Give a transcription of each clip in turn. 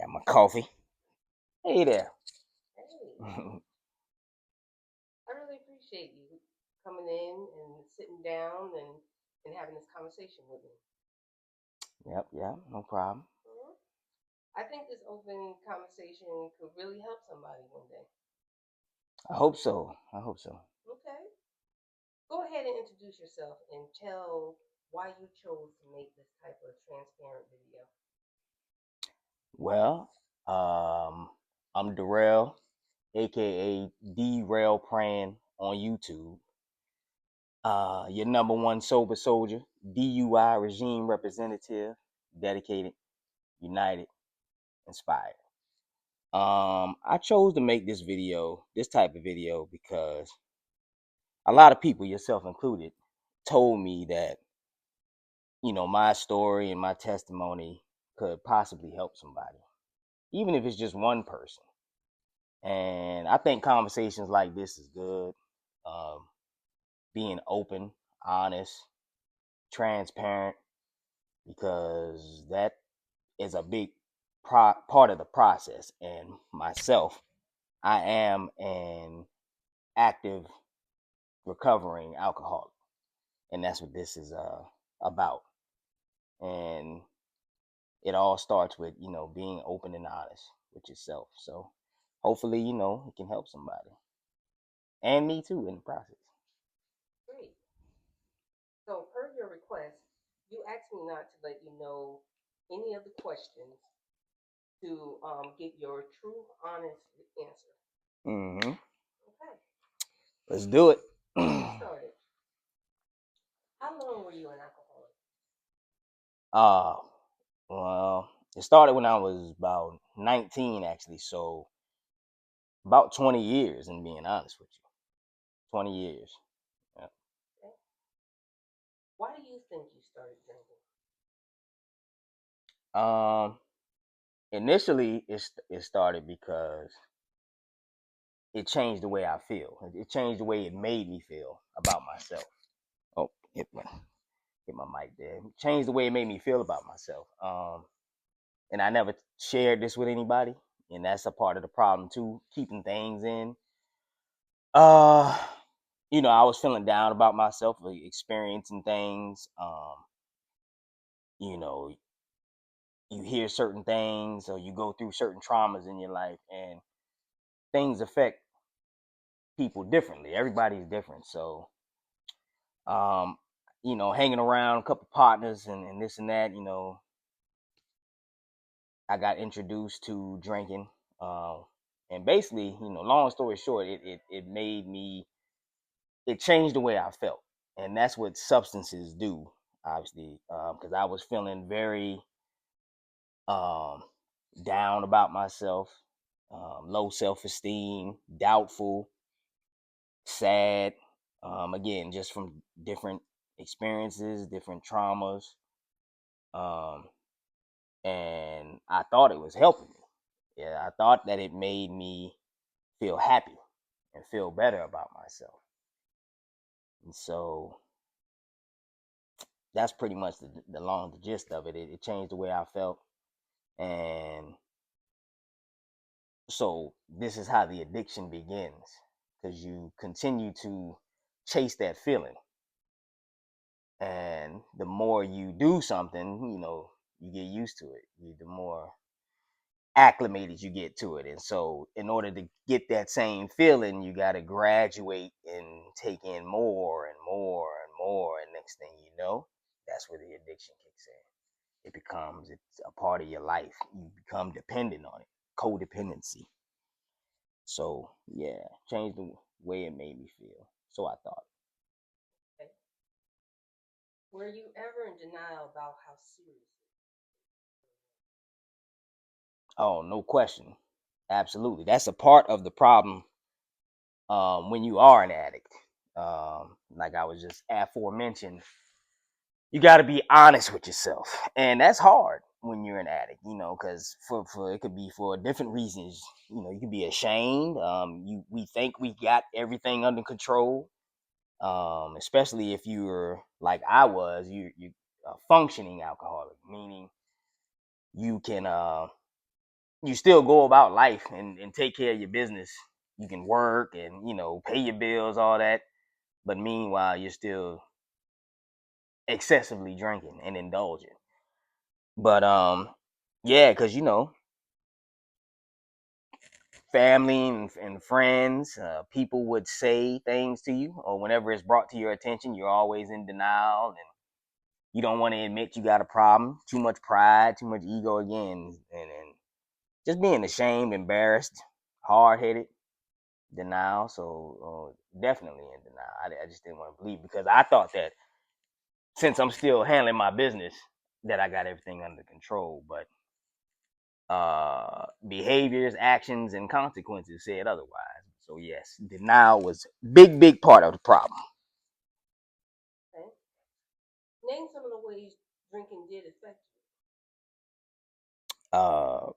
Got my coffee. Hey there. Hey, I really appreciate you coming in and sitting down and having this conversation with me. Yep, no problem. Mhm. I think this open conversation could really help somebody one day. I hope so. I hope so. Okay, go ahead and introduce yourself and tell why you chose to make this type of transparent video. Well, I'm Darrell, aka D-Rail Prayn on YouTube. Your number one sober soldier, DUI regime representative, dedicated, united, inspired. I chose to make this type of video, because a lot of people, yourself included, told me that my story and my testimony could possibly help somebody, even if it's just one person. And I think conversations like this is good. Um, Being open, honest, transparent, because that is a big part of the process. And myself, I am an active, recovering alcoholic, and that's what this is about. And it all starts with being open and honest with yourself. So hopefully it can help somebody, and me too, in the process. Great. So, per your request, you asked me not to let you know any of the questions to get your true, honest answer. Hmm. Okay, Let's do it. let's get started. How long were you an alcoholic? uh well, it started when I was about 19, actually. So about 20 years, in being honest with you. 20 years. Yeah. Okay. Why do you think you started drinking? um Initially, it started because it changed the way I feel. It changed the way it made me feel about myself. Oh, hit my mic there. It changed the way it made me feel about myself. And I never shared this with anybody, and that's a part of the problem too, keeping things in. Uh, I was feeling down about myself, like, experiencing things. You know, you hear certain things, or you go through certain traumas in your life, and things affect people differently. Everybody's different. So, um, hanging around a couple partners and this and that, I got introduced to drinking. And basically, long story short, it made me, it changed the way I felt. And that's what substances do, obviously, because I was feeling very um, down about myself, low self esteem, doubtful, sad. Again, just from different experiences, different traumas. Um, and I thought it was helping me. Yeah, I thought that it made me feel happy and feel better about myself. And so that's pretty much the gist of it. It changed the way I felt. And so this is how the addiction begins, because you continue to chase that feeling. And the more you do something, you get used to it. The more acclimated you get to it. And so in order to get that same feeling, you got to graduate and take in more and more and more. And next thing you know, that's where the addiction kicks in. It's a part of your life. You become dependent on it. Codependency. So yeah, changed the way it made me feel. So I thought. Okay. Were you ever in denial about how serious? Oh, no question. Absolutely. That's a part of the problem, when you are an addict. Like I was just aforementioned, you got to be honest with yourself, and that's hard when you're an addict. Because for it could be for different reasons. You could be ashamed. We think we got everything under control. Especially if you're like I was, you a functioning alcoholic, meaning you can. you still go about life and take care of your business. You can work and pay your bills, all that. But meanwhile, you're still excessively drinking and indulging. But yeah, because family and friends, people would say things to you, or whenever it's brought to your attention, you're always in denial and you don't want to admit you got a problem. Too much pride, too much ego again, and just being ashamed, embarrassed, hard headed, denial. So definitely in denial. I just didn't want to believe because I thought that since I'm still handling my business, that I got everything under control. But behaviors, actions, and consequences said otherwise. So yes, denial was big part of the problem. Okay. Name some of the ways drinking did affect Uh,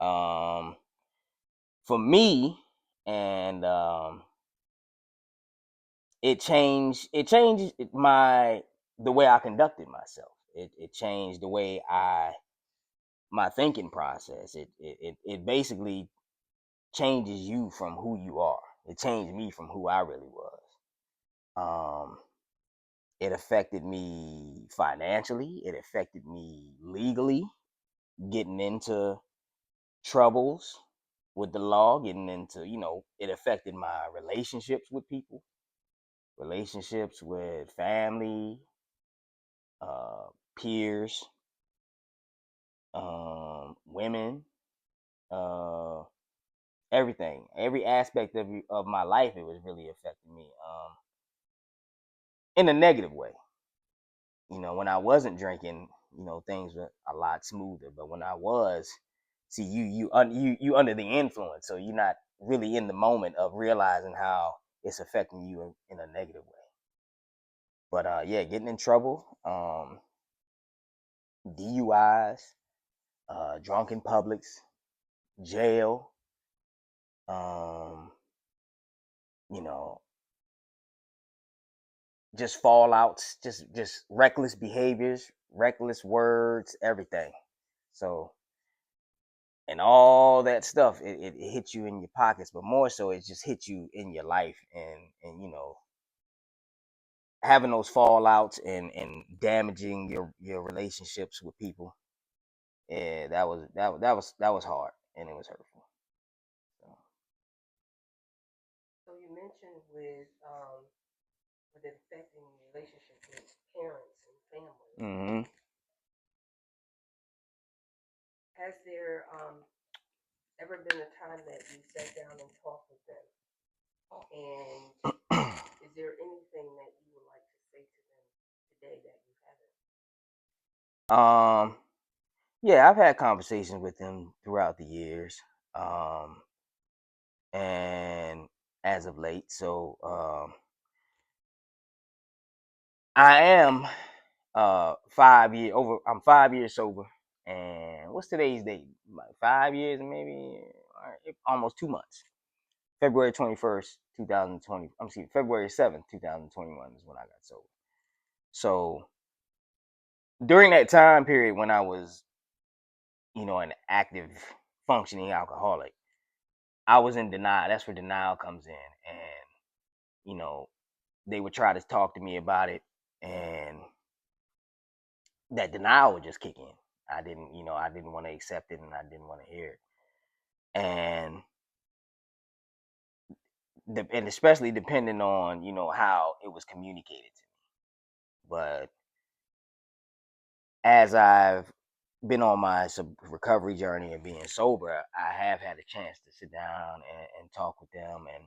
um, for me, and it changed my the way I conducted myself. It changed the way I my thinking process. It basically changes you from who you are. It changed me from who I really was. Um, it affected me financially. It affected me legally, getting into troubles with the law, getting into, it affected my relationships with people, relationships with family, uh, peers, women, uh, everything, every aspect of my life. It was really affecting me in a negative way. When I wasn't drinking, things were a lot smoother. But when I was, see, you under the influence, so you're not really in the moment of realizing how it's affecting you in a negative way. But yeah, getting in trouble, DUIs, drunk in publics, jail, um, you know, just fallouts, just reckless behaviors, reckless words, everything. So and all that stuff, it hits you in your pockets, but more so it just hits you in your life, and having those fallouts and damaging your relationships with people. Yeah, that was hard and it was hurtful. So, you. So you mentioned with it affecting relationships with parents and family. hmm Has there ever been a time that you sat down and talked with them? And is there anything that you would like to say to them today that you haven't? um, yeah, I've had conversations with them throughout the years, um, and as of late. So I am 5 year over. I'm 5 years sober, and what's today's date? Like 5 years, and maybe almost 2 months. February 21st, 2020. I'm excuse me, February 7th, 2021 is when I got sober. So during that time period when I was, an active functioning alcoholic, I was in denial. That's where denial comes in, and you know they would try to talk to me about it, and that denial would just kick in. I didn't want to accept it, and I didn't want to hear it, and and especially depending on how it was communicated to me. But as I've been on my recovery journey and being sober, I have had a chance to sit down and talk with them, and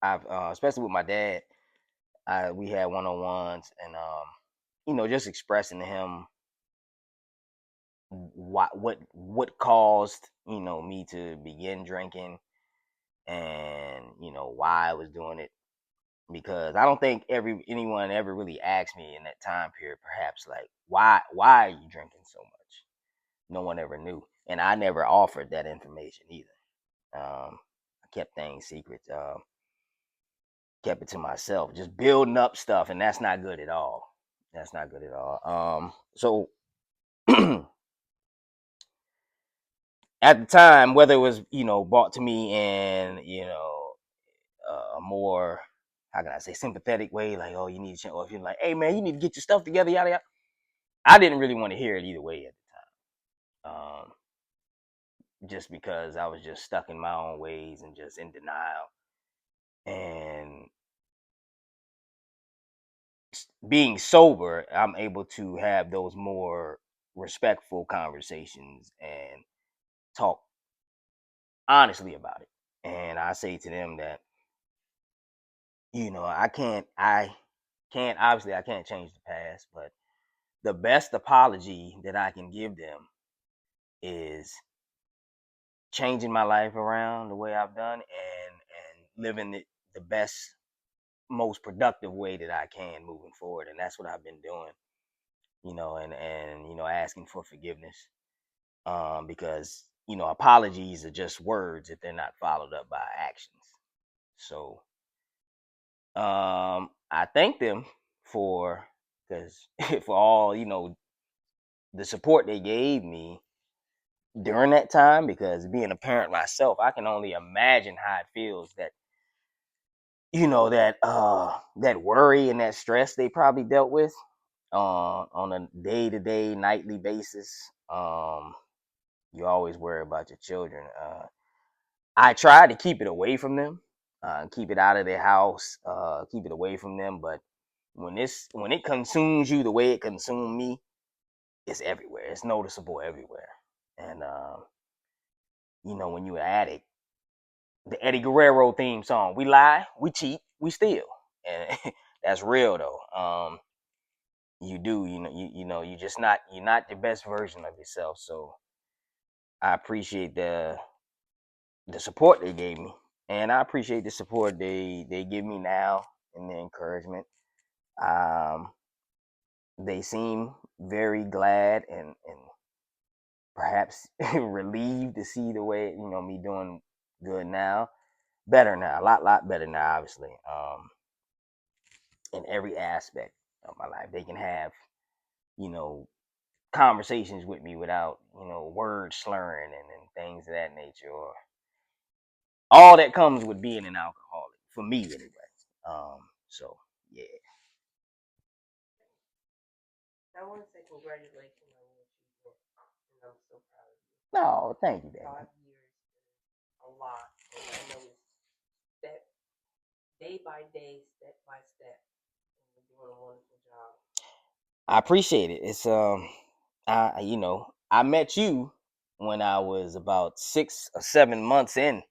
I've especially with my dad, we had one on ones, and just expressing to him what caused me to begin drinking, and why I was doing it, because I don't think anyone ever really asked me in that time period, perhaps, like, why are you drinking so much? No one ever knew, and I never offered that information either. I kept things secret, kept it to myself, just building up stuff, and that's not good at all. That's not good at all. So At the time, whether it was brought to me in a more, how can I say, sympathetic way, like, oh, you need to change, or if you're like, hey man, you need to get your stuff together, yada yada. I didn't really want to hear it either way at the time, just because I was just stuck in my own ways and just in denial. And being sober, I'm able to have those more respectful conversations and talk honestly about it. And I say to them that, I can't obviously I can't change the past, but the best apology that I can give them is changing my life around the way I've done, and living it the best, most productive way that I can moving forward. And that's what I've been doing, and asking for forgiveness. Because apologies are just words if they're not followed up by actions. So I thank them for because for all the support they gave me during that time, because being a parent myself, I can only imagine how it feels that that worry and that stress they probably dealt with on a day-to-day, nightly basis. You always worry about your children. I try to keep it away from them, keep it out of their house, keep it away from them. But when it consumes you the way it consumed me, it's everywhere. It's noticeable everywhere. And when you're an addict, the Eddie Guerrero theme song, "We lie, we cheat, we steal," and that's real though. You do, you're not the best version of yourself. So I appreciate the support they gave me, and I appreciate the support they give me now and the encouragement. Um, they seem very glad and perhaps relieved to see the way me doing good now, better now, a lot better now, obviously. In every aspect of my life, they can have you know conversations with me without word slurring and things of that nature, or all that comes with being an alcoholic for me anyway. So yeah. I want to say congratulations on your achievement, and I'm so proud of you. No, thank you, baby. 5 years is a lot, and I know it's step day by day, step by step, and you're doing a wonderful job. I appreciate it. It's I met you when I was about 6 or 7 months in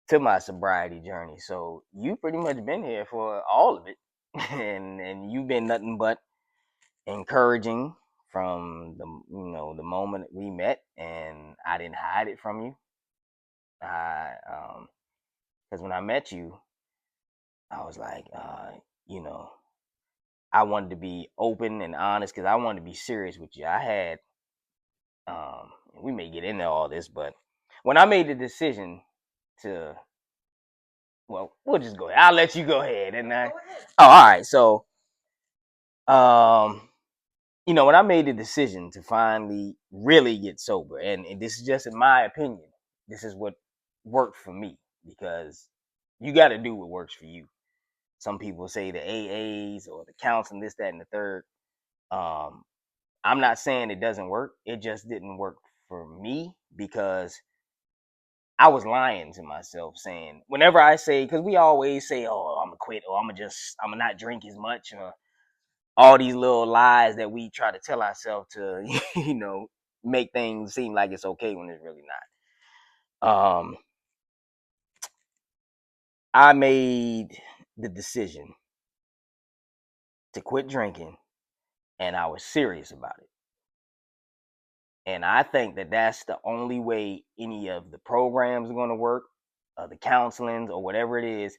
to my sobriety journey. So you pretty much been here for all of it. And you've been nothing but encouraging from the moment we met, and I didn't hide it from you. I because when I met you, I was like, you know, I wanted to be open and honest because I wanted to be serious with you. I had we may get into all this, but when I made the decision to, well, we'll just go ahead. I'll let you go ahead. And Go I, ahead. oh, all right. So, um, when I made the decision to finally really get sober, and this is just in my opinion, this is what worked for me, because you got to do what works for you. Some people say the AAs or the counseling, this, that, and the third. Um, I'm not saying it doesn't work. It just didn't work for me because I was lying to myself, saying whenever I say, because we always say, "Oh, I'm gonna quit," or I'm gonna not drink as much," or all these little lies that we try to tell ourselves to, make things seem like it's okay when it's really not. I made the decision to quit drinking, and I was serious about it. And I think that that's the only way any of the programs are going to work, the counselings or whatever it is,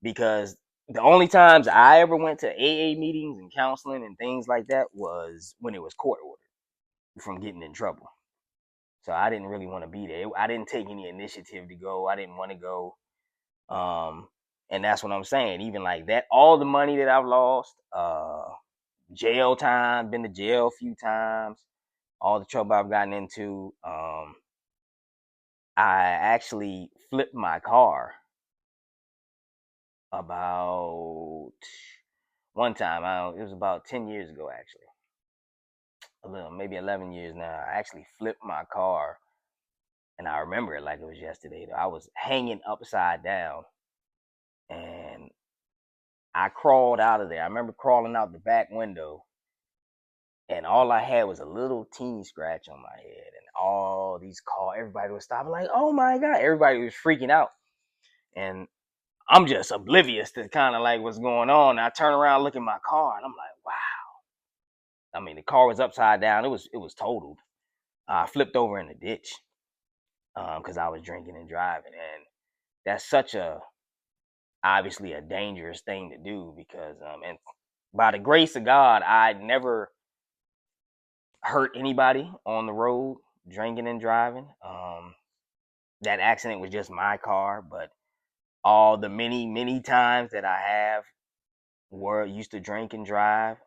because the only times I ever went to AA meetings and counseling and things like that was when it was court ordered from getting in trouble. So I didn't really want to be there. I didn't take any initiative to go. I didn't want to go. Um, and that's what I'm saying. Even like that, all the money that I've lost, jail time, been to jail a few times. all the trouble I've gotten into. I actually flipped my car about one time. It was about 10 years ago, actually, a little, maybe 11 years now. I actually flipped my car, and I remember it like it was yesterday. I was hanging upside down, and I crawled out of there. I remember crawling out the back window, and all I had was a little teeny scratch on my head. And all these cars, everybody was stopping, like, "Oh my god!" Everybody was freaking out, and I'm just oblivious to kind of like what's going on. I turn around, look at my car, and I'm like, "Wow!" I mean, the car was upside down. It was totaled. I flipped over in the ditch because I was drinking and driving, and that's such a obviously a dangerous thing to do because and by the grace of God, I never hurt anybody on the road drinking and driving. That accident was just my car, but all the many times that I have were used to drink and drive.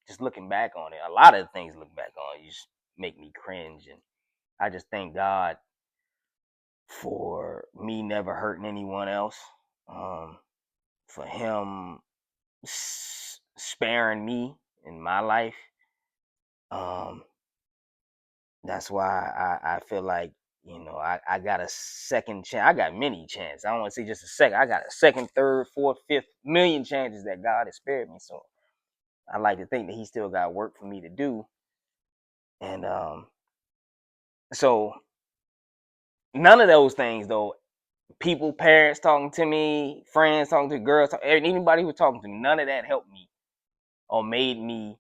Just looking back on it, a lot of things look back on you just make me cringe, and I just thank God for me never hurting anyone else. Um, for Him sparing me in my life. Um, that's why I feel like I got a second chance. I got many chances. I don't want to say just a second. I got a second, third, fourth, fifth million chances that God has spared me. So I like to think that He still got work for me to do. And so none of those things though. People, parents talking to me, friends talking to girls, anybody who was talking to me, none of that helped me or made me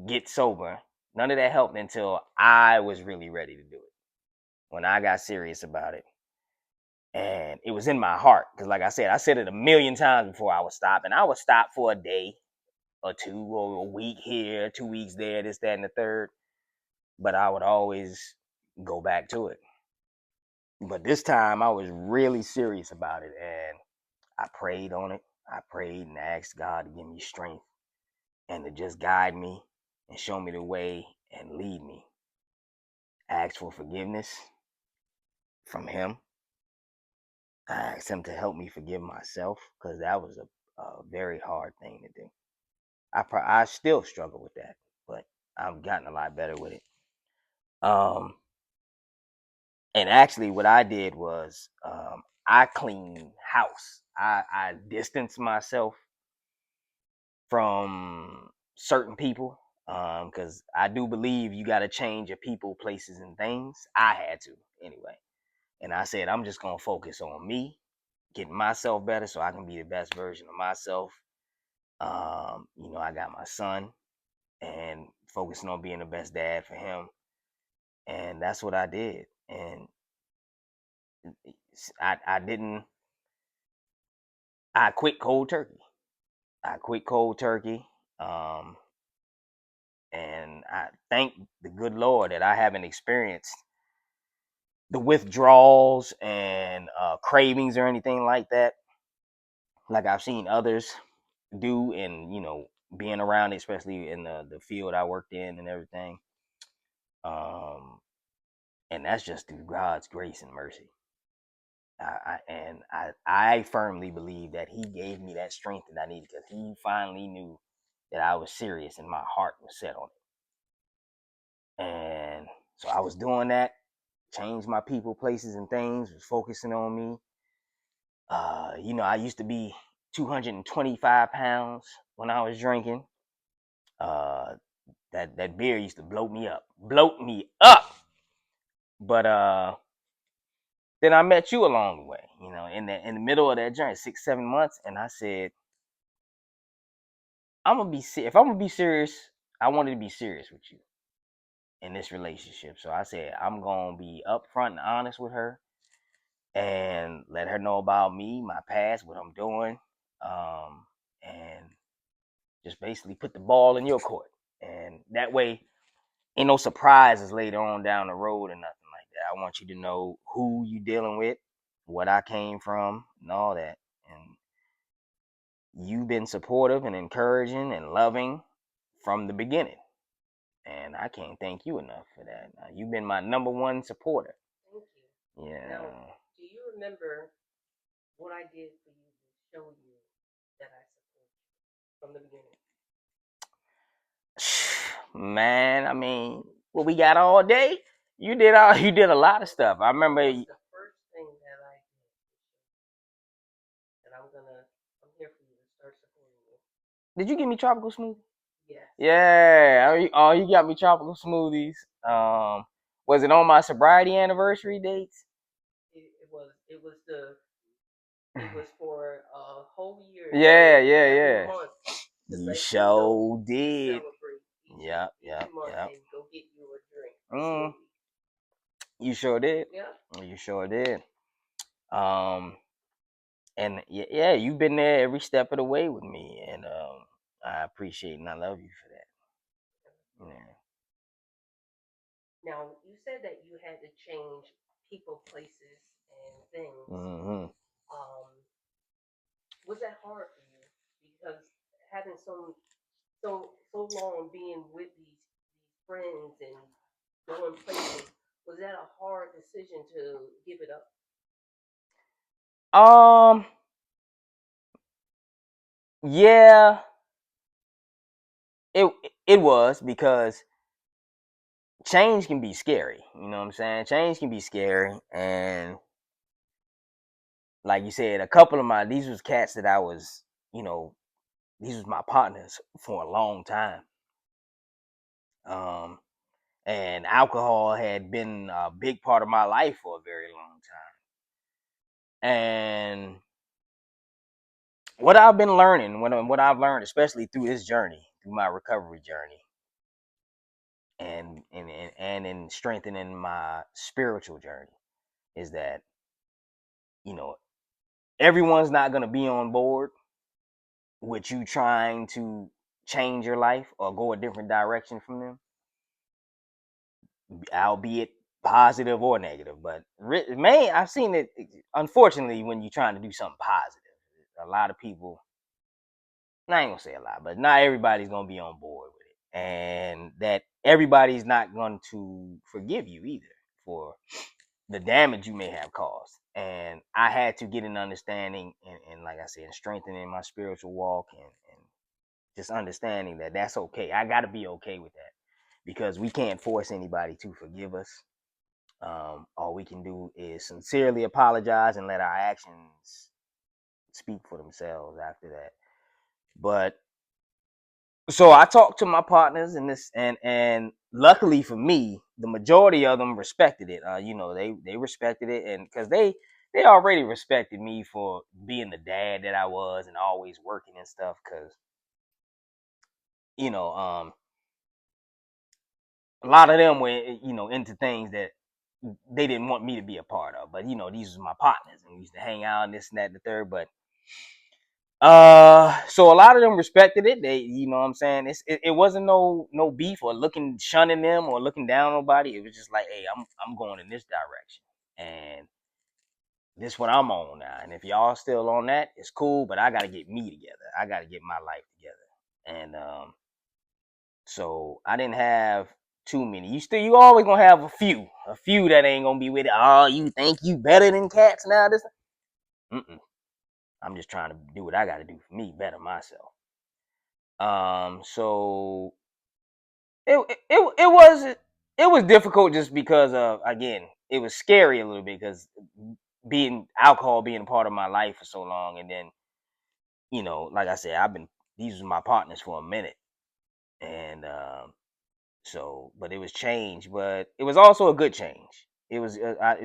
get sober. None of that helped until I was really ready to do it. When I got serious about it. And it was in my heart. Because like I said it a million times before I would stop. And I would stop for a day or two or a week here, 2 weeks there, this, that, and the third. But I would always go back to it. But this time I was really serious about it. And I prayed on it. I prayed and asked God to give me strength and to just guide me and show me the way and lead me. I asked for forgiveness from Him. I asked Him to help me forgive myself because that was a very hard thing to do. I still struggle with that, but I've gotten a lot better with it. Um, and actually, what I did was I cleaned house. I distanced myself from certain people because I do believe you got to change your people, places, and things. I had to anyway, and I said I'm just gonna focus on me, getting myself better, so I can be the best version of myself. I got my son and focusing on being the best dad for him. And that's what I did. And I didn't, I quit cold turkey. I quit cold turkey. Um, and I thank the good Lord that I haven't experienced the withdrawals and cravings or anything like that. Like I've seen others do, and being around, especially in the field I worked in and everything. Um, and that's just through God's grace and mercy. I firmly believe that He gave me that strength that I needed because He finally knew that I was serious and my heart was set on it. And so I was doing that, changed my people, places, and things, was focusing on me. I used to be 225 pounds when I was drinking. Uh, that beer used to bloat me up. But then I met you along the way, in the middle of that journey, 6, 7 months, and I said, if I'm gonna be serious, I wanted to be serious with you in this relationship. So I said I'm gonna be upfront and honest with her and let her know about me, my past, what I'm doing, and just basically put the ball in your court. And that way, ain't no surprises later on down the road or nothing like that. I want you to know who you dealing with, what I came from, and all that. And you've been supportive and encouraging and loving from the beginning. And I can't thank you enough for that. You've been my number one supporter. Thank you. Now, Yeah. do you remember what I did for you to show you that I support you from the beginning? Man, I mean, what we got all day? You did a lot of stuff. I remember. What's the first thing that I did that I'm here for you to start supporting you? Did you give me tropical smoothie? Yes. Yeah. Oh, you got me tropical smoothies. Was it on my sobriety anniversary dates? It was for a whole year. Yeah, So yeah, every yeah. month to You let you know sure to did. celebrate Yep, each yep, month yep. and go get you a drink, a Mm, smoothie. you sure did. Yeah. You sure did. Um, and yeah, you've been there every step of the way with me, and I appreciate and I love you for that. Yeah. Now you said that you had to change people, places, and things. Hmm. Um, was that hard for you? Because having so long being with these friends and going places, was that a hard decision to give it up? Um, yeah, it it was because change can be scary. You know what I'm saying? Change can be scary, and like you said, a couple of these was cats that I was, you know, these was my partners for a long time. Um, and alcohol had been a big part of my life for a very long time. And what I've been learning, what I've learned, especially through this journey, through my recovery journey, and in strengthening my spiritual journey, is that you know everyone's not gonna be on board with you trying to change your life or go a different direction from them, albeit positive or negative. But man, I've seen it. Unfortunately, when you're trying to do something positive, a lot of people. I ain't gonna say a lot, but not everybody's gonna be on board with it, and that everybody's not going to forgive you either for the damage you may have caused. And I had to get an understanding, and like I said, strengthening my spiritual walk, and just understanding that that's okay. I got to be okay with that because we can't force anybody to forgive us. All we can do is sincerely apologize and let our actions speak for themselves after that. But so I talked to my partners in this, and luckily for me, the majority of them respected it. They respected it, and because they already respected me for being the dad that I was and always working and stuff. Because you know, a lot of them were into things that they didn't want me to be a part of. But these was my partners, and we used to hang out and this and that and the third. But so a lot of them respected it. They, what I'm saying, it wasn't no beef or shunning them or looking down on nobody. It was just like, hey, I'm going in this direction, and this what I'm on now. And if y'all still on that, it's cool. But I got to get me together. I got to get my life together. And so I didn't have too many. You always gonna have a few that ain't gonna be with it. Oh, you think you better than cats now? This, mm-mm. I'm just trying to do what I got to do for me, better myself. So it was difficult just because of, again, it was scary a little bit because being alcohol being a part of my life for so long, and then like I said, these were my partners for a minute, and so, but it was change, but it was also a good change. It was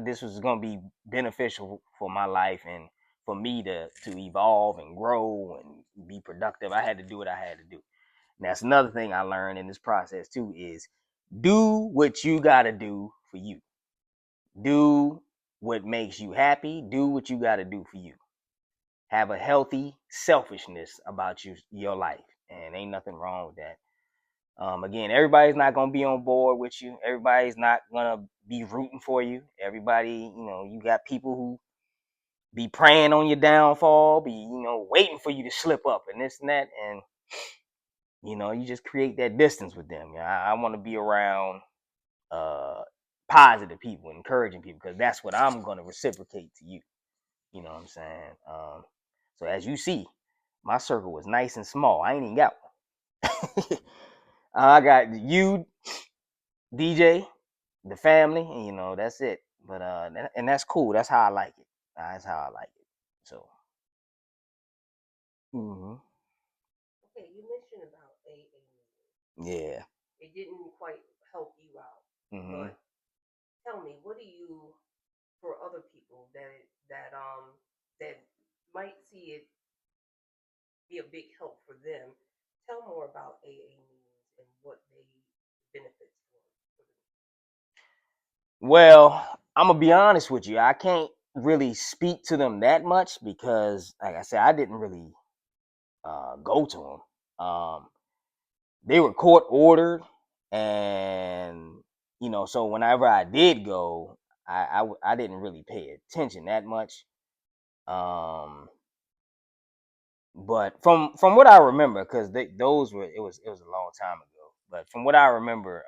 this was going to be beneficial for my life and for me to evolve and grow and be productive. I had to do what I had to do. And that's another thing I learned in this process too is do what you got to do for you. Do what makes you happy. Do what you got to do for you. Have a healthy selfishness about your life, and ain't nothing wrong with that. Again, everybody's not gonna be on board with you. Everybody's not gonna be rooting for you. Everybody, you got people who be praying on your downfall, be waiting for you to slip up and this and that. And You just create that distance with them. I want to be around uh positive people, encouraging people, because that's what I'm going to reciprocate to you. You know what I'm saying? So as you see, my circle was nice and small. I ain't even got one. I got you, DJ, the family, and that's it. But and that's cool. That's how I like it. That's how I like it. So, hmm Okay, you mentioned about AA meetings. yeah. It didn't quite help you out, hmm but tell me, what do you for other people that might see it be a big help for them? Tell more about AA meetings and what they benefits for them. Well, I'm gonna be honest with you. I can't really speak to them that much because, like I said, I didn't really go to them. They were court ordered, and so whenever I did go, I didn't really pay attention that much. Um, but from what I remember, because those were it was a long time ago. But from what I remember,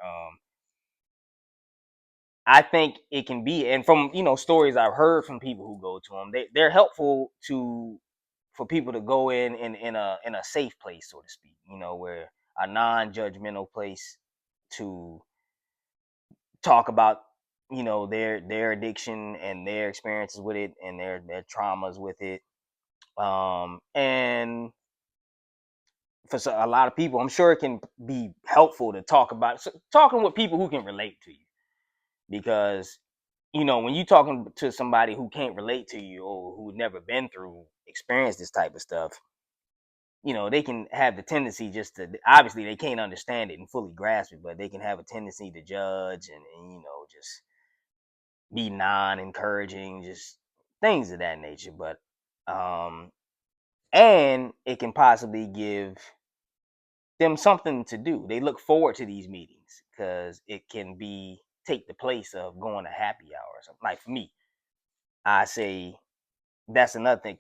I think it can be, and from stories I've heard from people who go to them, they're helpful to for people to go in a safe place, so to speak. Where a non-judgmental place to talk about their addiction and their experiences with it and their traumas with it. And for a lot of people, I'm sure it can be helpful to talk about talking with people who can relate to you, because when you talking to somebody who can't relate to you or who never been through experience this type of stuff, they can have the tendency just to, obviously they can't understand it and fully grasp it, but they can have a tendency to judge and just be non-encouraging, just things of that nature. But um and it can possibly give them something to do. They look forward to these meetings because it can be take the place of going to happy hour or something. Like for me, I say that's another thing.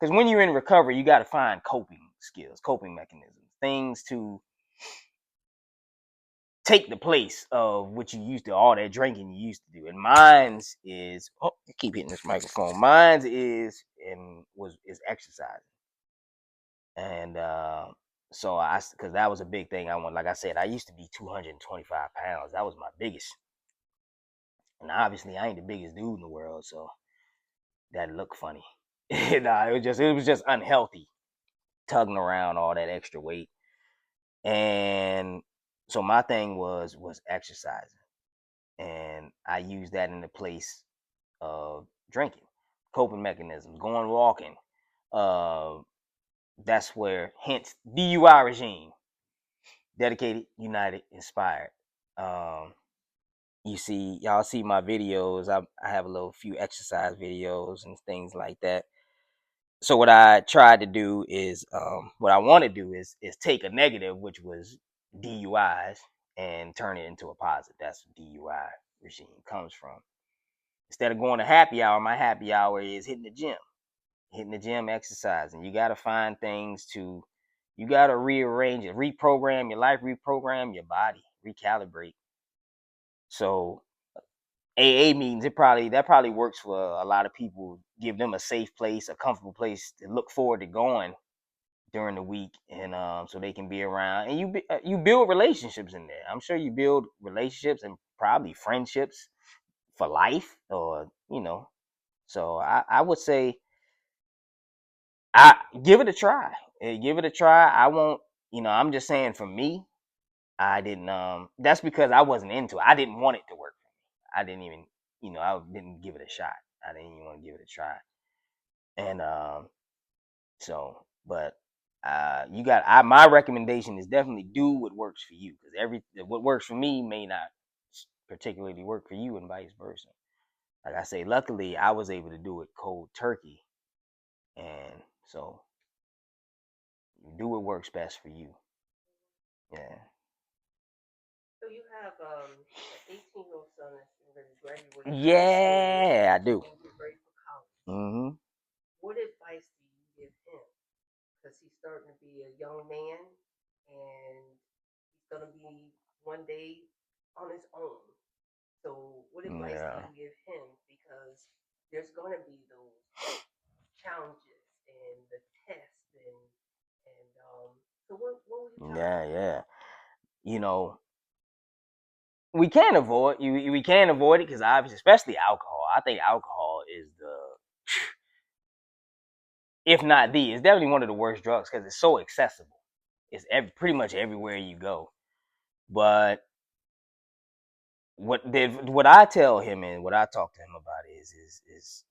Because when you're in recovery, you got to find coping skills, coping mechanisms, things to take the place of what you used to, all that drinking you used to do. And mine's is, oh, I keep hitting this microphone. Mine's is and was is exercising. And so because that was a big thing. I want, like I said, I used to be 225 pounds. That was my biggest. And obviously, I ain't the biggest dude in the world, so that looked funny. Nah, it was just unhealthy, tugging around all that extra weight. And so my thing was exercising, and I used that in the place of drinking, coping mechanisms, going walking. Uh, that's where, hence DUI regime, dedicated, united, inspired. Um, y'all see my videos. I have a little few exercise videos and things like that. So what I tried to do is, what I want to do is take a negative, which was DUIs, and turn it into a positive. That's what DUI regime comes from. Instead of going to happy hour, my happy hour is hitting the gym, exercising. You got to find things to, you got to rearrange it, reprogram your life, reprogram your body, recalibrate. So AA meetings, that probably works for a lot of people. Give them a safe place, a comfortable place to look forward to going during the week, and so they can be around. And you build relationships in there. I'm sure you build relationships and probably friendships for life, or So I would say, I give it a try. Give it a try. I won't. I'm just saying, for me, I didn't. That's because I wasn't into it. I didn't want it to work for me. I didn't even. I didn't give it a shot. I didn't even want to give it a try. And so, but you got. My recommendation is definitely do what works for you, because what works for me may not particularly work for you, and vice versa. Like I say, luckily I was able to do it cold turkey, and so do what works best for you. Yeah. So you have an 18-year-old son that's ready to graduate high school Yeah, I do. and get ready for college. hmm What advice do you give him? Because he's starting to be a young man and he's gonna be one day on his own. So, what advice do Yeah. you give him? Because there's gonna be those challenges and the tests and so what would you tell him? Yeah, yeah. You know, we can't avoid it because obviously, especially alcohol. I think alcohol is the, if not the, it's definitely one of the worst drugs because it's so accessible. It's pretty much everywhere you go. But what I tell him and what I talk to him about is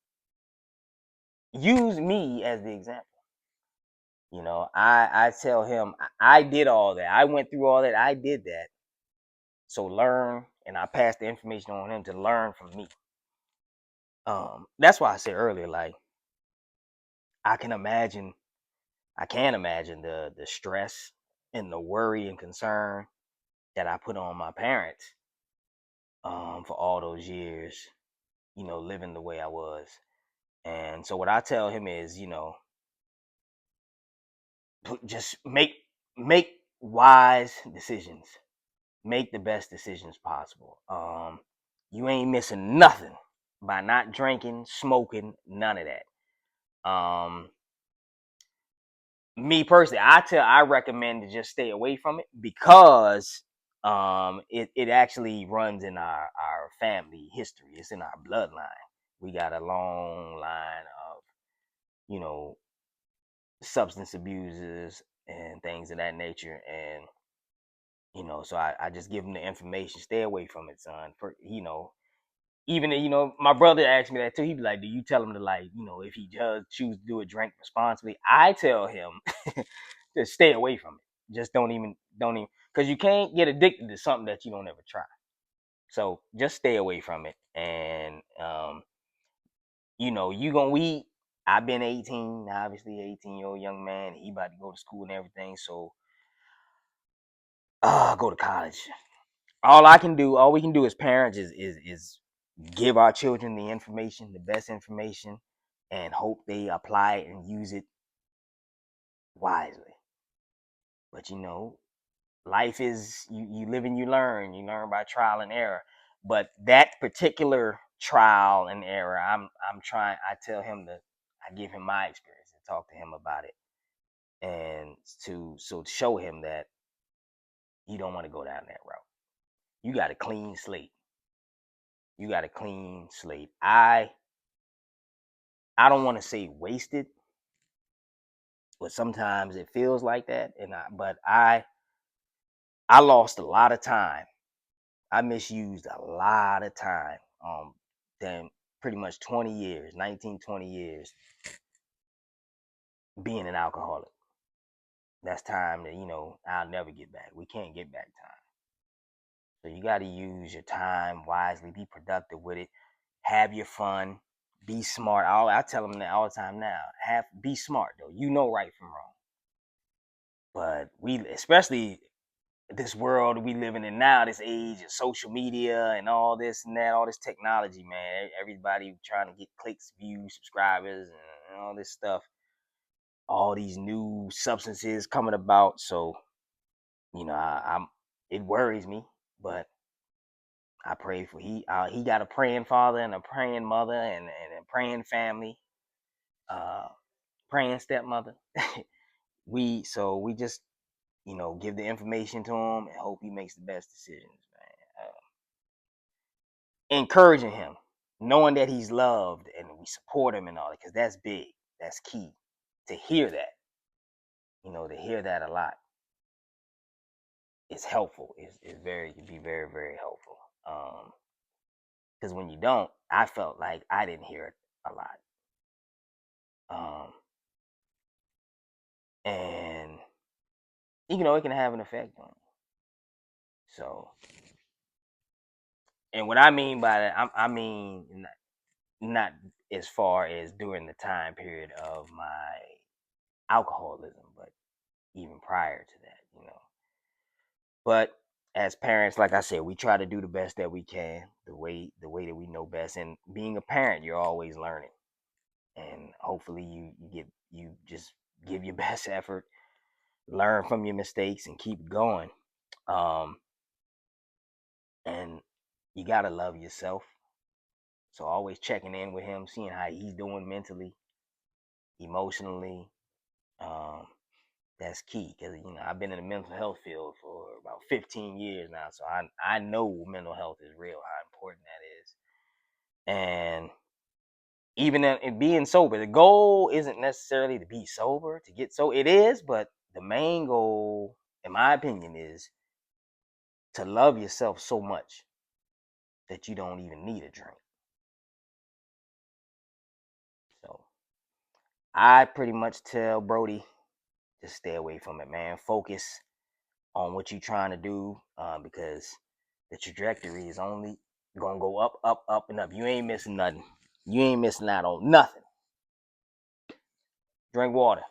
use me as the example. I tell him I did all that. I went through all that. I did that. So learn, and I pass the information on him to learn from me. That's why I said earlier, like I can imagine, I can imagine the stress and the worry and concern that I put on my parents, for all those years, living the way I was. And so what I tell him is, just make wise decisions. Make the best decisions possible. You ain't missing nothing by not drinking, smoking, none of that. Me personally, I recommend to just stay away from it because it actually runs in our family history. It's in our bloodline. We got a long line of, you know, substance abusers and things of that nature. And so I just give them the information. Stay away from it, son. For even my brother asked me that too. He'd be like, "Do you tell him to, like, if he does choose to do it, drink responsibly?" I tell him to stay away from it. Just don't even, because you can't get addicted to something that you don't ever try. So just stay away from it. And you gonna we. I've been 18, obviously 18-year-old young man. He about to go to school and everything. So go to college. All we can do as parents is give our children the information, the best information, and hope they apply it and use it wisely. But life is, you live and you learn by trial and error. But that particular trial and error, I'm trying, I tell him that I give him my experience and talk to him about it, and to show him that you don't want to go down that route. You got a clean slate. I don't want to say wasted, but sometimes it feels like that. I lost a lot of time. I misused a lot of time. Then pretty much 20 years, 19, 20 years being an alcoholic. That's time that, I'll never get back. We can't get back time. So you got to use your time wisely, be productive with it, have your fun, be smart. I tell them that all the time now. Be smart though. You know right from wrong. But especially this world we living in now, this age of social media and all this and that, all this technology, man. Everybody trying to get clicks, views, subscribers, and all this stuff. All these new substances coming about. So, I'm it worries me, but I pray for he got a praying father and a praying mother and a praying family, uh, praying stepmother. We just give the information to him and hope he makes the best decisions, man. Encouraging him, knowing that he's loved and we support him and all that, because that's big, that's key. To hear that, to hear that a lot is helpful. Is very can be very very helpful. Because when you don't, I felt like I didn't hear it a lot, and it can have an effect on you. So, and what I mean by that, I mean not as far as during the time period of my alcoholism, but even prior to that. But as parents, like I said, we try to do the best that we can, the way that we know best. And being a parent, you're always learning, and hopefully you just give your best effort, learn from your mistakes and keep going. Um, and you gotta love yourself. So always checking in with him, seeing how he's doing mentally, emotionally. Um, that's key because I've been in the mental health field for about 15 years now, so I know mental health is real, how important that is. And even in being sober, the goal isn't necessarily to be sober, to get so it is, but the main goal, in my opinion, is to love yourself so much that you don't even need a drink. So I pretty much tell Brody, just stay away from it, man. Focus on what you're trying to do, because the trajectory is only gonna go up, up, up, and up. You ain't missing nothing. You ain't missing out on nothing. Drink water.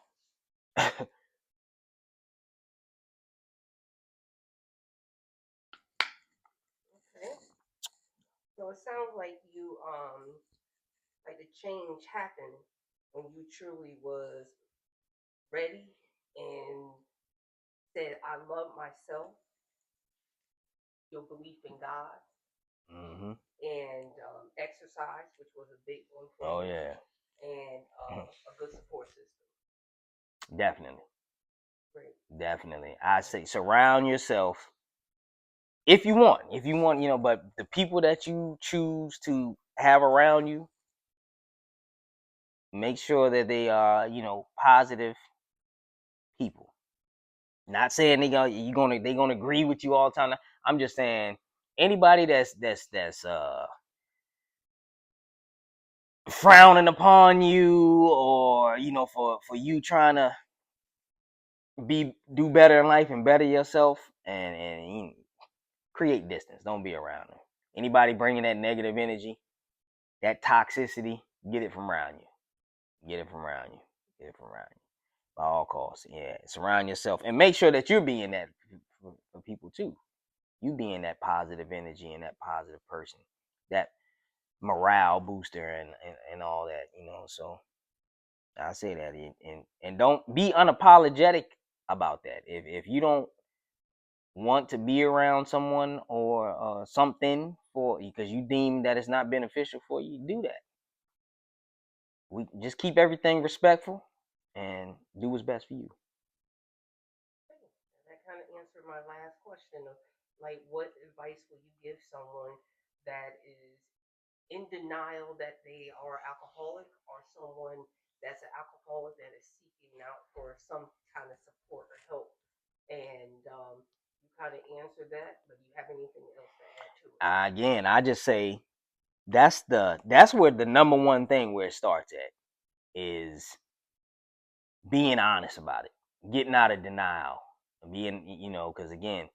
Okay. So it sounds like you like the change happened when you truly was ready and said, I love myself, your belief in God, Hmm. and exercise, which was a big one for Oh you, yeah. and a good support system. Definitely. Great. Definitely. I say surround yourself if you want, but the people that you choose to have around you, make sure that they are, positive people. Not saying they gonna agree with you all the time. I'm just saying anybody that's frowning upon you, or for you trying to do better in life and better yourself, and create distance. Don't be around them. Anybody bringing that negative energy, that toxicity, get it from around you. Get it from around you. Get it from around you. By all costs. Yeah. Surround yourself and make sure that you're being that for people too. You being that positive energy and that positive person. That morale booster and all that. So I say that, and don't be unapologetic about that. If you don't want to be around someone or something for because you deem that it's not beneficial for you, do that. We just keep everything respectful and do what's best for you. That kind of answered my last question of like, what advice will you give someone that is in denial that they are alcoholic, or someone that's an alcoholic that is seeking out for some kind of support or help? And you kind of answered that, but do you have anything else to add to it? Again, I just say that's where the number one thing where it starts at is being honest about it, getting out of denial, being because again,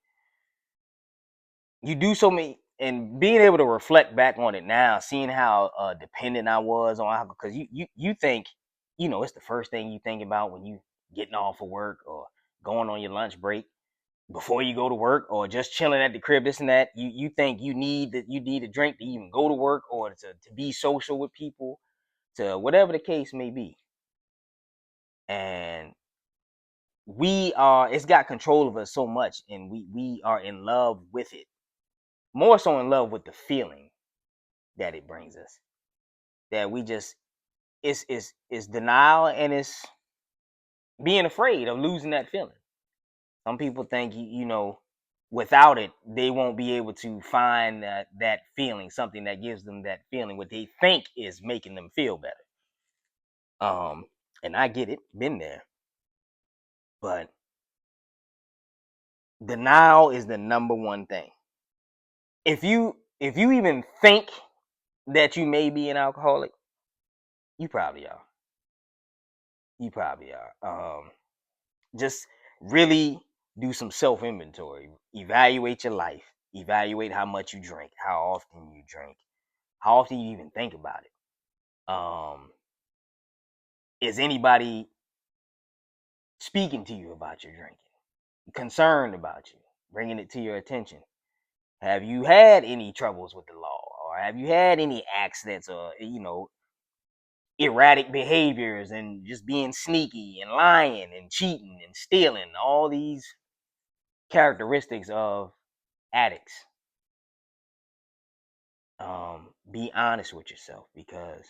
you do so many and being able to reflect back on it now, seeing how dependent I was on alcohol, because you think it's the first thing you think about when you getting off of work or going on your lunch break before you go to work or just chilling at the crib, this and that. You think you need a drink to even go to work or to be social with people, to whatever the case may be. And it's got control of us so much, and we are in love with it, more so in love with the feeling that it brings us, that we just it's denial, and it's being afraid of losing that feeling. Some people think without it they won't be able to find that feeling, something that gives them that feeling, what they think is making them feel better. um and I get it, been there, but denial is the number one thing. If you even think that you may be an alcoholic, you probably are. You probably are. Just really do some self inventory. Evaluate your life. Evaluate how much you drink, how often you drink, how often you even think about it. Is anybody speaking to you about your drinking? Concerned about you, bringing it to your attention? Have you had any troubles with the law, or have you had any accidents, or erratic behaviors and just being sneaky and lying and cheating and stealing, all these characteristics of addicts. Be honest with yourself, because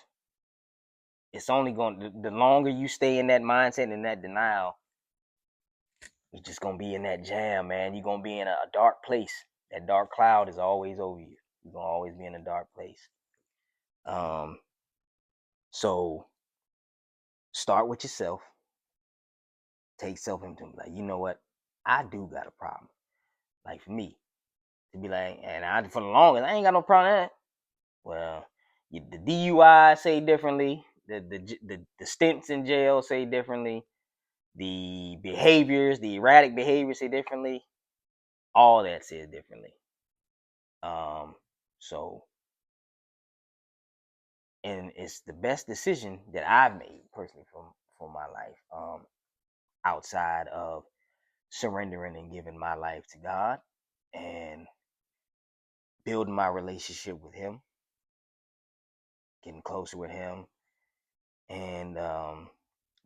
it's only going the longer you stay in that mindset and that denial, you're just gonna be in that jam, man. You're gonna be in a dark place. That dark cloud is always over you. You're gonna always be in a dark place. Um, so start with yourself. Take self into like, you know what? I do got a problem. Like for me, to be like, and I for the longest, I ain't got no problem with that. Well, the DUI say differently. The stints in jail say differently. The behaviors, the erratic behaviors say differently. All that says differently. Um, so, and it's the best decision that I've made personally for my life. Outside of surrendering and giving my life to God and building my relationship with Him, getting closer with Him, and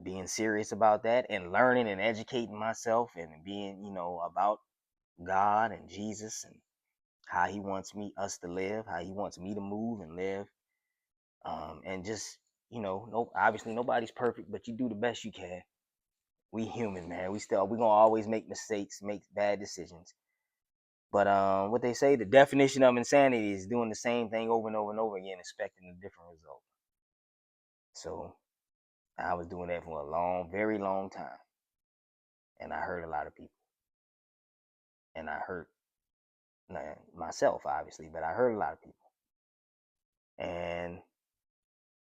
being serious about that, and learning and educating myself, and being, about God and Jesus and how He wants us to live, how He wants me to move and live, and just, no, obviously nobody's perfect, but you do the best you can. We human, man. We gonna always make mistakes, make bad decisions. But what they say, the definition of insanity is doing the same thing over and over and over again, expecting a different result. So I was doing that for a long, very long time, and I hurt a lot of people, and I hurt myself, obviously, but I hurt a lot of people. And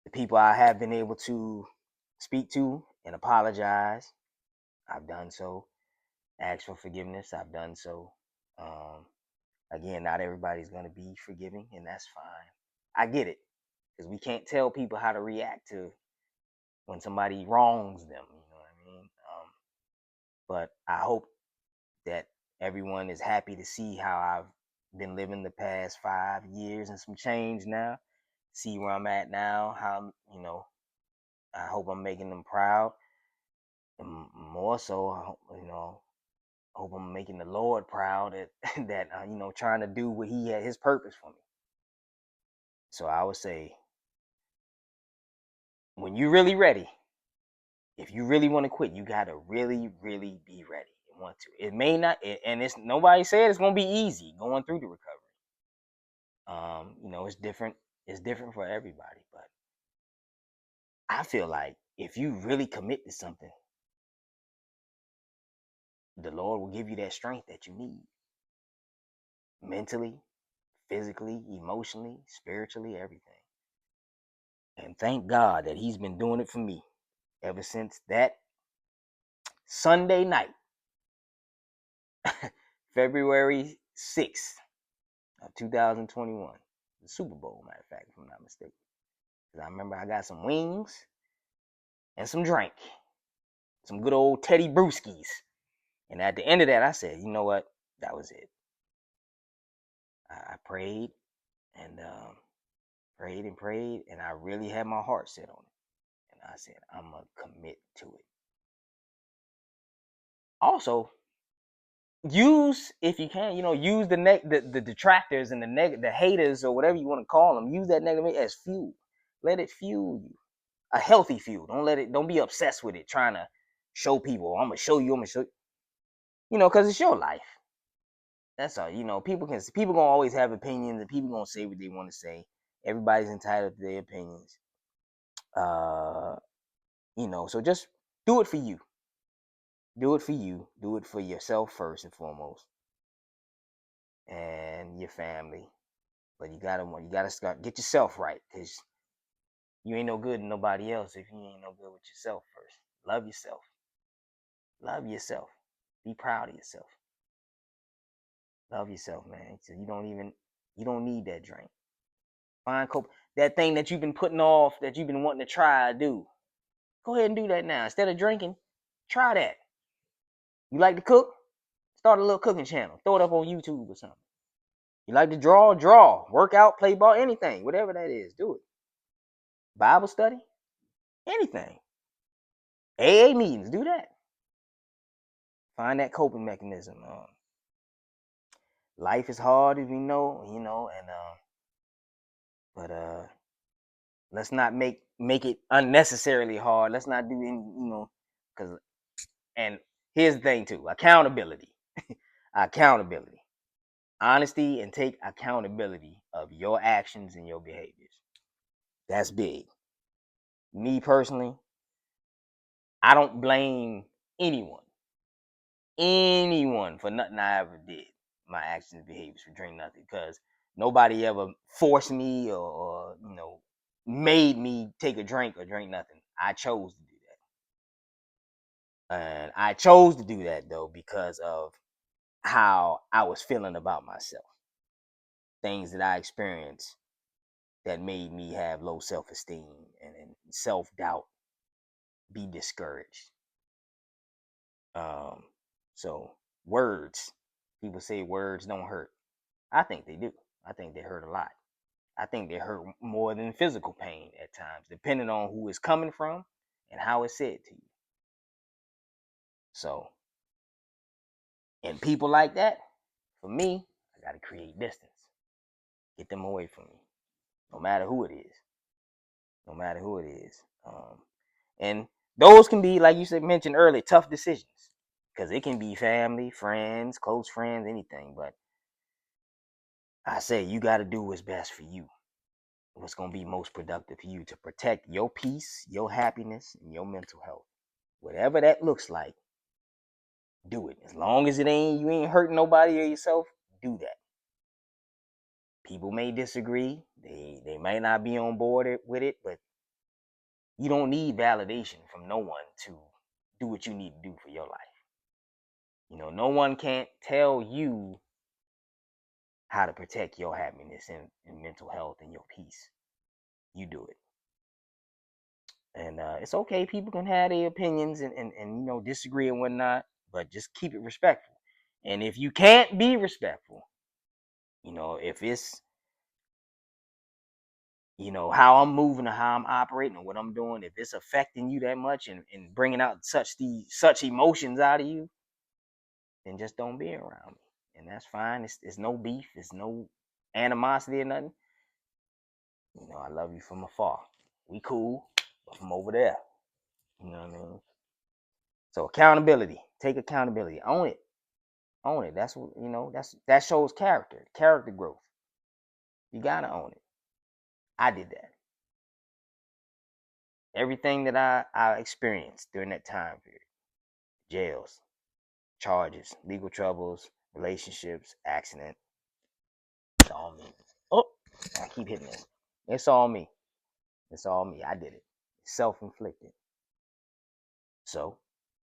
the people I have been able to speak to and apologize, I've done so. Ask for forgiveness, I've done so. Um, Again, not everybody's gonna be forgiving, and that's fine. I get it, because we can't tell people how to react to when somebody wrongs them. You know what I mean? But I hope that everyone is happy to see how I've been living the past 5 years and some change now. See where I'm at now. How, I hope I'm making them proud, and more so, I hope I'm making the Lord proud that that trying to do what He had His purpose for me. So I would say, when you're really ready, if you really want to quit, you gotta really, really be ready and want to. It may not, and it's nobody said it's gonna be easy going through the recovery. It's different. It's different for everybody, but I feel like if you really commit to something, the Lord will give you that strength that you need, mentally, physically, emotionally, spiritually, everything. And thank God that He's been doing it for me ever since that Sunday night, February 6th of 2021, the Super Bowl, matter of fact, if I'm not mistaken. Because I remember I got some wings and some drink, some good old Teddy Brewskis. And at the end of that, I said, you know what? That was it. I prayed and prayed and prayed, and I really had my heart set on it. And I said, I'm going to commit to it. Also, use, if you can, use the detractors and the haters, or whatever you want to call them. Use that negative as fuel. Let it fuel you. A healthy fuel. Don't be obsessed with it, trying to show people, I'm going to show you, because it's your life. That's all. People gonna always have opinions, and people gonna say what they want to say. Everybody's entitled to their opinions. Uh, so just do it for you. Do it for you. Do it for yourself first and foremost, and your family. But you gotta start, get yourself right, because you ain't no good to nobody else if you ain't no good with yourself first. Love yourself. Love yourself. Be proud of yourself. Love yourself, man. So you don't need that drink. Find that thing that you've been putting off, that you've been wanting to try, do. Go ahead and do that now. Instead of drinking, try that. You like to cook? Start a little cooking channel. Throw it up on YouTube or something. You like to draw? Work out, play ball, anything, whatever that is, do it. Bible study? Anything. AA meetings, do that. Find that coping mechanism. Life is hard, as we know, and but let's not make it unnecessarily hard. Let's not do any, because and here's the thing too: accountability, accountability, honesty, and take accountability of your actions and your behaviors. That's big. Me personally, I don't blame anyone, anyone for nothing I ever did, my actions and behaviors for drink nothing, because nobody ever forced me or made me take a drink or drink nothing. I chose to do that, and I chose to do that though because of how I was feeling about myself, things that I experienced that made me have low self-esteem and self-doubt, be discouraged. Um, so words, people say words don't hurt. I think they do. I think they hurt a lot. I think they hurt more than physical pain at times, depending on who it's coming from and how it's said to you. So, and people like that, for me, I got to create distance, get them away from me, no matter who it is, no matter who it is. And those can be, like you said, mentioned earlier, tough decisions, because it can be family, friends, close friends, anything. But I say you got to do what's best for you, what's going to be most productive for you to protect your peace, your happiness, and your mental health. Whatever that looks like, do it. As long as you ain't hurting nobody or yourself, do that. People may disagree. They might not be on board with it, but you don't need validation from no one to do what you need to do for your life. No one can't tell you how to protect your happiness and mental health and your peace. You do it. And it's okay. People can have their opinions and disagree and whatnot, but just keep it respectful. And if you can't be respectful, if it's how I'm moving or how I'm operating or what I'm doing, if it's affecting you that much and bringing out such emotions out of you, then just don't be around me, and that's fine. It's no beef, it's no animosity or nothing. I love you from afar. We cool, but from over there, you know what I mean. So accountability, take accountability, own it. That's what that shows character growth. You gotta own it. I did that. Everything that I experienced during that time period, jails, charges, legal troubles, relationships, accident. It's all me. Oh, I keep hitting it. It's all me. It's all me. I did it. Self inflicted. So,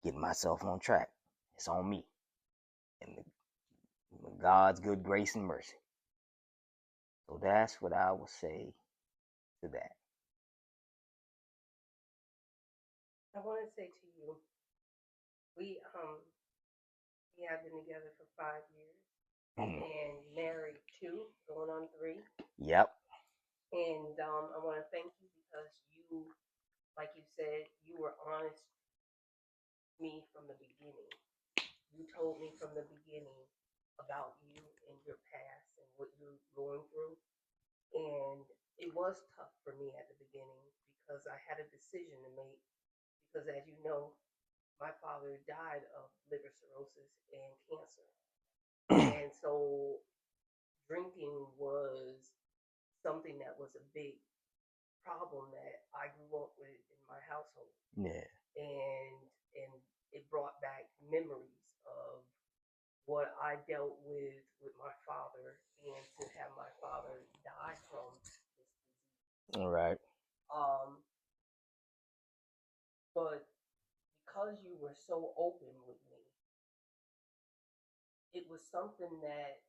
getting myself on track. It's on me. And God's good grace and mercy. So, that's what I would say to that. I want to say to you, we we have been together for 5 years and married 2, going on 3. Yep. And I want to thank you because you, like you said, you were honest with me from the beginning. You told me from the beginning about you and your past and what you're going through. And it was tough for me at the beginning because I had a decision to make. Because as you know, my father died of liver cirrhosis and cancer. And so drinking was something that was a big problem that I grew up with in my household. Yeah. And it brought back memories of what I dealt with my father and to have my father die from this disease. All right. Um, but because you were so open with me, it was something that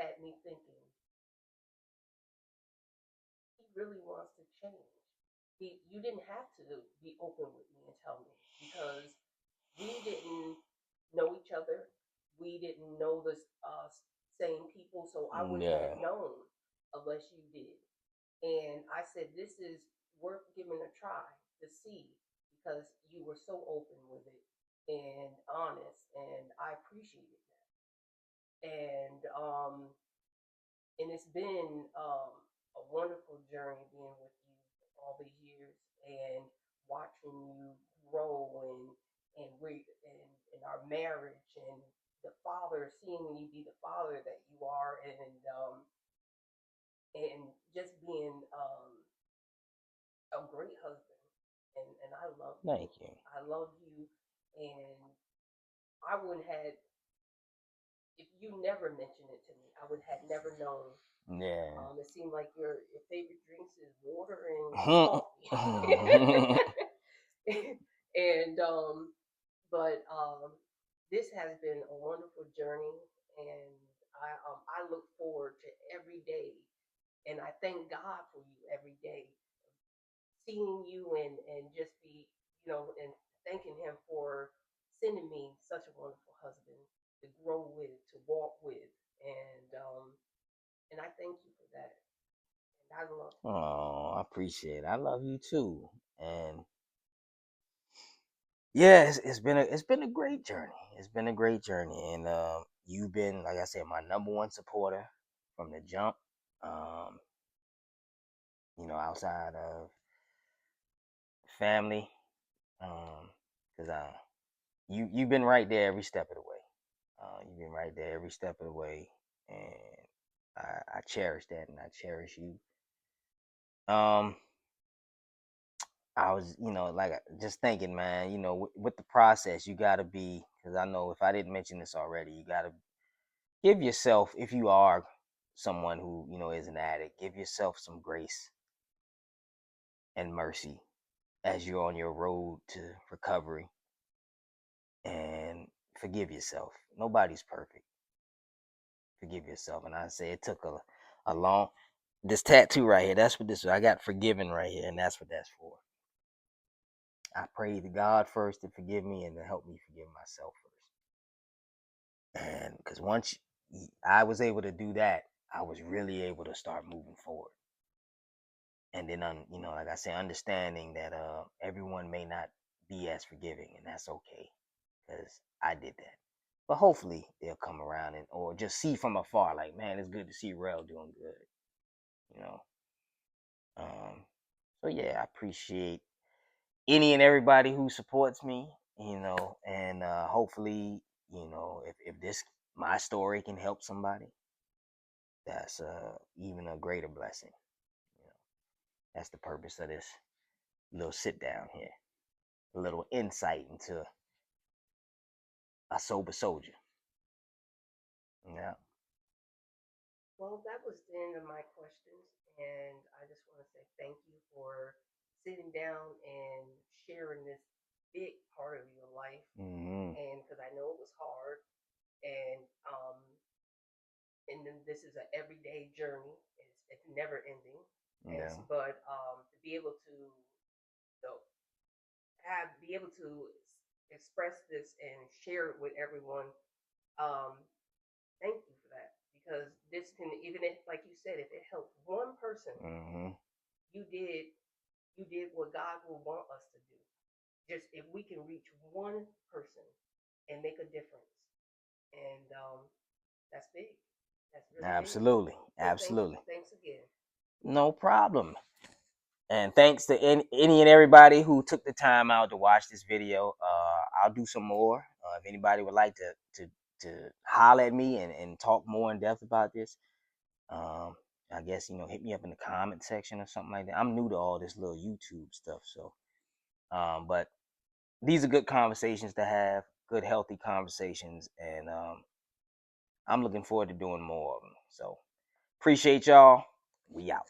had me thinking he really wants to change. You didn't have to be open with me and tell me because we didn't know each other. We didn't know the same people, so I wouldn't Yeah. have known unless you did. And I said, this is worth giving a try. to see because you were so open with it and honest, and I appreciated that. And it's been a wonderful journey being with you all these years and watching you grow and our marriage and the father, seeing you be the father that you are, and just being a great husband. And I love you. Thank you. I love you, and I wouldn't have if you never mentioned it to me. I would have never known. Yeah. It seemed like your favorite drinks is water and Mhm. coffee. and but this has been a wonderful journey, and I look forward to every day, and I thank God for you every day, seeing you and just be and thanking Him for sending me such a wonderful husband to grow with, to walk with, and I thank you for that, and I love you. Oh, I appreciate it. I love you too. And yeah, it's been a great journey. It's been a great journey, and you've been, like I said, my number one supporter from the jump. Um, outside of family, because you've been right there every step of the way. You've been right there every step of the way, and I cherish that, and I cherish you. Um, I was, like just thinking, man, with the process, you got to be, because I know if I didn't mention this already, you got to give yourself, if you are someone who, is an addict, give yourself some grace and mercy as you're on your road to recovery, and forgive yourself. Nobody's perfect. Forgive yourself. And I say it took a long, this tattoo right here, that's what this, I got forgiven right here, and that's what that's for. I prayed to God first to forgive me and to help me forgive myself first. And because once I was able to do that, I was really able to start moving forward. And then, like I said, understanding that everyone may not be as forgiving, and that's okay, because I did that. But hopefully they'll come around and or just see from afar, like, man, it's good to see Rel doing good, you know. Um, so yeah, I appreciate any and everybody who supports me, and hopefully, if this my story can help somebody, that's even a greater blessing. You know, that's the purpose of this little sit down here, a little insight into a sober soldier. Yeah. Well, that was the end of my questions, and I just want to say thank you for sitting down and sharing this big part of your life, Hmm. and because I know it was hard, and and then this is an everyday journey. It's never ending, and Yeah. but to be able to be able to express this and share it with everyone. Um, Thank you for that because this can even if, like you said, if it helps one person, Hmm. you did you did what God will want us to do. Just if we can reach one person and make a difference, and that's big. That's really big. Absolutely. So thank Absolutely. you. Thanks again. No problem. And thanks to any and everybody who took the time out to watch this video. I'll do some more. If anybody would like to holler at me and talk more in depth about this, um, I guess hit me up in the comment section or something like that. I'm new to all this little YouTube stuff, so but these are good conversations to have, good healthy conversations, and I'm looking forward to doing more of them. So appreciate y'all. We out.